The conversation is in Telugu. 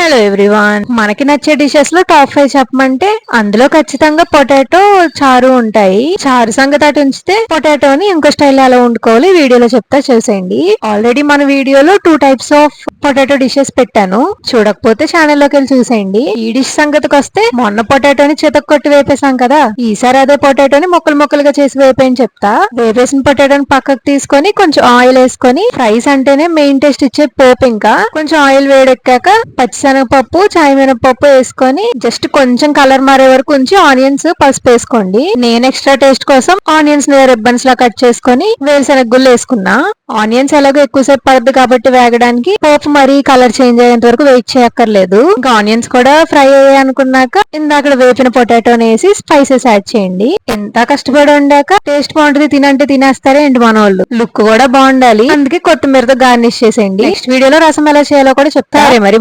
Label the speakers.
Speaker 1: హలో ఎవ్రీవన్, మనకి నచ్చే డిషెస్ లో టాప్ 5 చెప్పమంటే అందులో ఖచ్చితంగా పొటాటో చారు ఉంటాయి. చారు సంగతి అటు ఉంచితే పొటాటోని ఇంకో స్టైల్ ఎలా వండుకోవాలి వీడియోలో చెప్తా, చూసేయండి. ఆల్రెడీ మన వీడియోలో 2 టైప్స్ ఆఫ్ పొటాటో డిషెస్ పెట్టాను, చూడకపోతే ఛానల్లోకి వెళ్ళి చూసేయండి. ఈ డిష్ సంగతికి వస్తే మొన్న పొటాటోని చితక్కొట్టి వేపేసాం కదా, ఈసారి అదే పొటాటోని ముక్కలు ముక్కలుగా చేసి వేపేయని చెప్తా. వేపేసిన పొటాటోని పక్కకు తీసుకొని కొంచెం ఆయిల్ వేసుకొని, ఫ్రైస్ అంటేనే మెయిన్ టేస్ట్ ఇచ్చే పోపు, ఇంకా కొంచెం ఆయిల్ వేడెక్కాక పచ్చిశనగపప్పు చాయ్ మినపప్పు వేసుకొని జస్ట్ కొంచెం కలర్ మారే వరకు ఉంచి ఆనియన్స్ పసుపు వేసుకోండి. నేను ఎక్స్ట్రా టేస్ట్ కోసం ఆనియన్స్ రిబ్బన్స్ లా కట్ చేసుకొని వేరుశనగ గుళ్ళు వేసుకున్నా. ఆనియన్స్ ఎలాగో ఎక్కువసేపు పడుతుంది కాబట్టి వేగడానికి పోపు మరీ కలర్ చేంజ్ అయ్యేంత వరకు వెయిట్ చేయక్కర్లేదు. ఇంకా ఆనియన్స్ కూడా ఫ్రై అయ్యాయి అనుకున్నాక ఇందాక వేపిన పొటాటోని వేసి స్పైసెస్ యాడ్ చేయండి. ఎంత కష్టపడి వండాక టేస్ట్ బాగుంటుంది తినంటే తినేస్తారే ఏంటి మన వాళ్ళు. లుక్ కూడా బాగుండాలి, అందుకే కొత్తిమీరతో గార్నిష్ చేసేయండి. నెక్స్ట్ వీడియోలో రసం ఎలా చేయాలో కూడా చెప్తారే మరి.